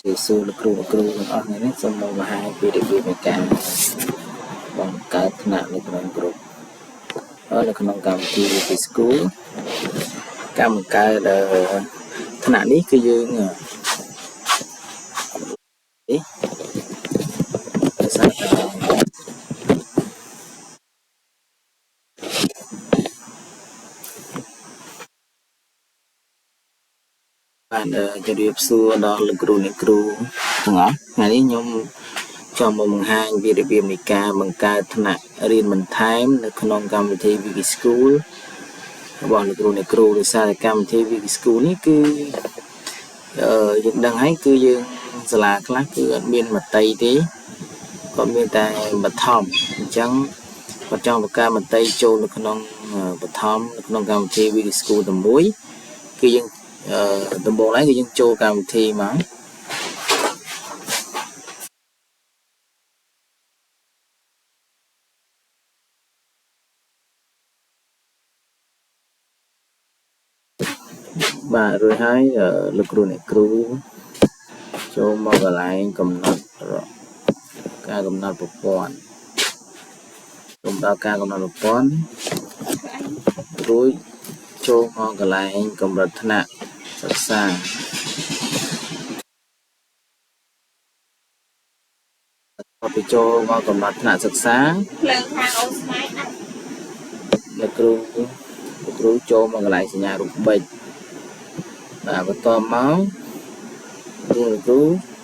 ជាសួរលោកគ្រូទាំងអស់នេះសូមមកបង្ហាញពីរបៀបនៃការបង្កើតថ្នាក់នៅក្នុងក្រុមនៅក្នុងកម្មវិធី Wiki School ការបង្កើតថ្នាក់នេះគឺយើងបានជម្រាបសួរដល់លោកគ្រូអ្នកគ្រូទាំងអស់ថ្ងៃនេះខ្ញុំចង់មកបង្ហាញពីរបៀបនៃការបង្កើតថ្នាក់រៀនបន្ថែមនៅក្នុងកម្មវិធី Wiki School របស់លោកគ្រូអ្នកគ្រូដោយសារតែកម្មវិធី Wiki School នេះគឺយើងដឹងហើយគឺយើងសាលាខ្លះគឺអត់មានមត្តេយ្យទេគាត់មានតែបឋមអញ្ចឹងគាត់ចង់បង្កើតមត្តេយ្យចូលនៅក្នុងបឋមនៅក្នុងកម្មវិធី Wiki School តែមួយគឺយើងដំបូងឡើយគឺយើងចូលកម្មវិធីមកបាទរួចហើយលោកគ្រូអ្នកគ្រូចូលមកកន្លែងកំណត់ការកំណត់ប្រព័ន្ធចូលដល់ការកំណត់ប្រព័ន្ធរួចចូលមកកន្លែងកម្រិតថ្នាក់សិក្សាទៅចូលមកកំណត់ថ្នាក់សិក្សាភ្លើងខាងអូស្មៃណាលោកគ្រូចូលមកកន្លែងសញ្ញារូបបិចបាទបន្ទាប់មកលោកគ្រូ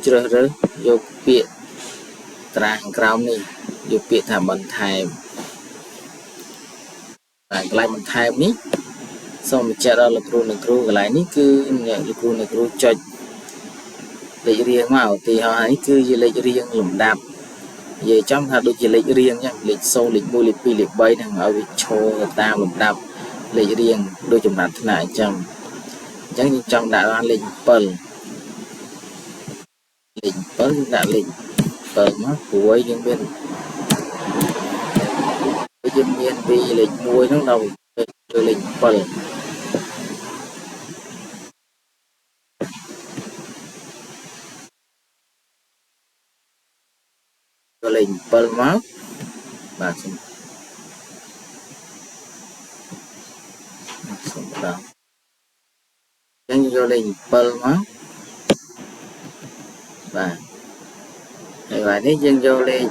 ជ្រើសរើសយកពាក្យត្រាខាងក្រោមនេះយកពាក្យថាបន្ថែមបាទកន្លែងបន្ថែមនេះសូមបញ្ជាក់ដល់លោកគ្រូអ្នកគ្រូកន្លែងនេះគឺលោកគ្រូអ្នកគ្រូចុចលេខរៀងមកឧទាហរណ៍នេះគឺជាលេខរៀងលំដាប់និយាយចំថាដូចជាលេខរៀងអញ្ចឹងលេខ0លេខ1លេខ2លេខ3ហ្នឹងឲ្យវាឈរទៅតាមលំដាប់លេខរៀងដូចចំណាត់ថ្នាក់អញ្ចឹងយើងចង់ដាក់បានលេខ7ដាក់លេខ7មកព្រោះយើងមានពីលេខ1ហ្នឹងដល់លេខ7លេខ7មកបាទសូមដល់អញ្ចឹងយកលេខ7មកបាទហើយនេះយើងយកលេខ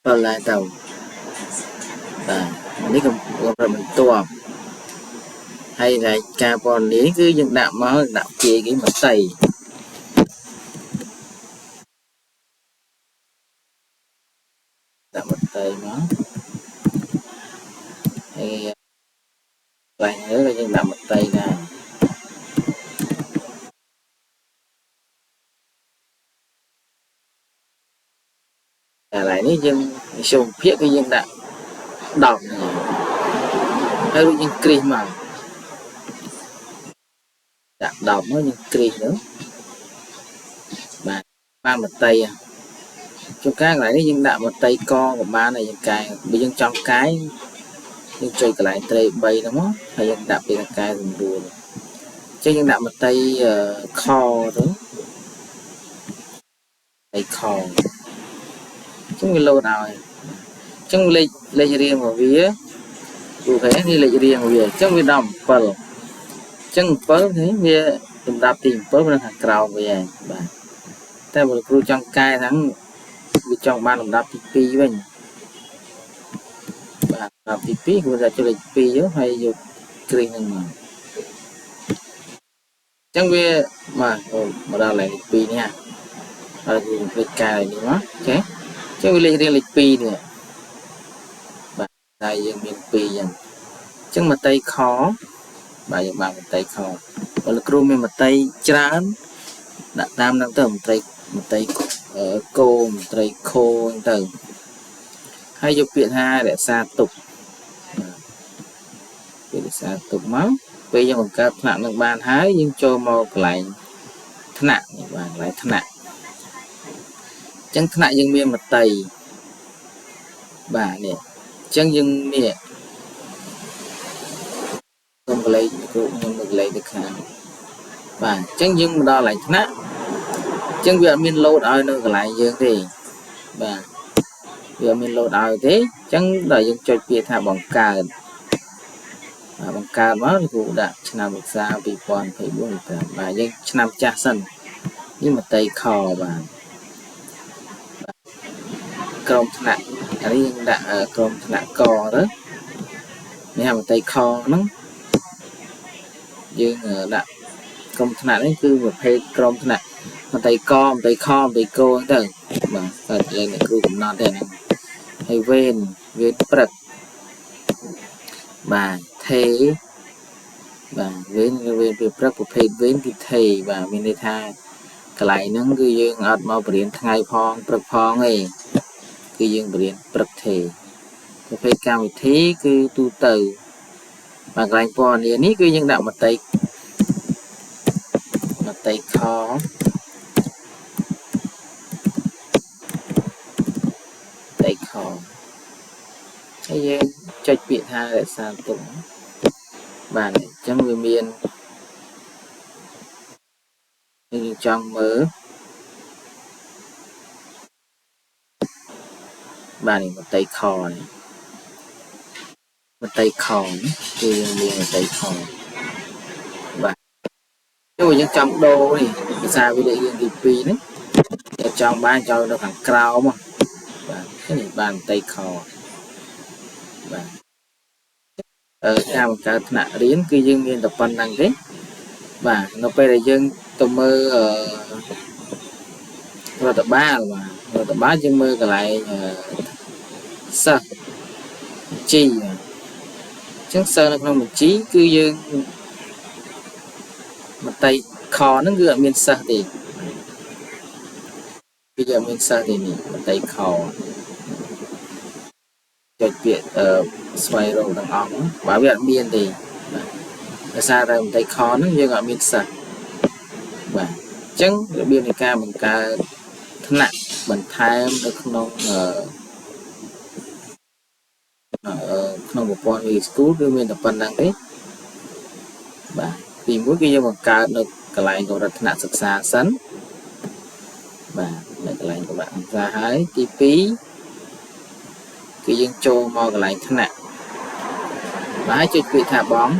7ឡើងទៅបាទនេះកម្រិតបន្ទាប់ហើយរយការព័ត៌មានគឺយើងដាក់មកដាក់ជាគេមតិដាក់មតិមកហើយខ្លះទៅយើងដាក់មតិណាតែឡើយនេះយើងសូមភាគគឺយើងដាក់10ហើយរួចយើងគ្រីសមកដាក់10មកយើងគ្រីសទៅបាទបានមតិជួនកាលកន្លែងនេះយើងដាក់មតិកក៏បានហើយយើងកែបើយើងចង់កែយើងចុចកន្លែងត្រី3ហ្នឹងមកហើយយើងដាក់ពីកែសម្រួលអញ្ចឹងយើងដាក់មតិខទៅហើយខអញ្ចឹងវាលោតឲ្យអញ្ចឹងលេខរៀងរបស់វាអូខេនេះលេខរៀងរបស់វាអញ្ចឹងវាដល់7អញ្ចឹង7នេះវាលំដាប់ទី7នៅខាងក្រោមវាឯងបាទតែបើគ្រូចង់កែហ្នឹងវាចង់បានលំដាប់ទី2វិញបាទលំដាប់ទី2គ្រូจะចុចលេខ2ទៅហើយយកគ្រីសហ្នឹងមកអញ្ចឹងវាបាទមកដល់លេខ2នេះហើយគ្រូคลิกកែនេះមកអូខេអញ្ចឹងវាលេខរៀងលេខ2នេះបាទតែយើងមាន2អញ្ចឹងមតិខបាទយើងបានមតិខបើលោកគ្រូមានមតិច្រើនដាក់តាមហ្នឹងទៅមតិគោមត្រីខោទៅហើយយកពាក្យថារក្សាទុកពាក្យរក្សាទុកមកពេលយើងបង្កើតថ្នាក់នឹងបានហើយយើងចូលមកកន្លែងថ្នាក់នេះបាទកន្លែងថ្នាក់អញ្ចឹងថ្នាក់យើងមានមតិ bà nè chẳng dừng nè không lấy cũng nhưng được lấy được hàng bà chẳng dừng mà đo lại nát chẳng việc mình lâu đòi nó lại dương thì bà việc mình lâu đòi thế chẳng đòi dân cho kia thà bằng card đó thì cũng đã năm được ra bị quan phải buông bà dân năm cha sân nhưng mà tay kho bà công nặng cái này đã công nặng cò đó nếu mà tay kho nó dương đã công nặng đấy cứ một phê công nặng mà tay co tay kho tay cô từ mà phải lên để cứ cũng non thế này hay ven bật bà thế bà ven bật của phê ven thì thầy bà mình đây tha cái lại nó cứ dương ở mau biển thay phong bật phong ấy cứ dương biển bật thầy cái phê cao thế cứ tu từ và cái con này cứ dương đạo một tay khó tay khó cái gì trách biệt hai lại sang tụng bà này trong người miền nhưng trong mớ bà này một tay khó này một tay khó thì miền một tay khó và nhưng mà những trong đô thì xa với đại diện thì pi đấy trong ba cho nó thằng cao mà và cái này bàn tay khó và ở trong cái nạ đến khi dương miền tập văn năng thế và nó bây giờ dương tôi mơ rồi tập ba mà rồi tập ba dương mơ cái lại sao chi chắc sơ nó không một chí cứ dương một tay khó nó gượng miền xa thì bây giờ miền xa thì một tay khó cho chuyện xoay rồi thằng ống bảo vệ miền thì xa ra một tay khó nó như gọi miền xa và chứng biên này ca mình ca thân nặng mình thay nó không không một con vì school đưa mình tập văn năng đấy và vì mỗi cái một ca được cái lại của rất nặng thực xa sẵn và cái lại của bạn ra hái tí phí cái dân châu mò cái lại thân nặng và hãy cho vị thả bóng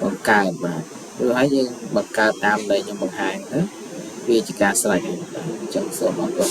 bằng ca và rồi hãy dân bằng ca tam đây trong bằng hàng nữa vì chỉ ca sạch trong số mọi người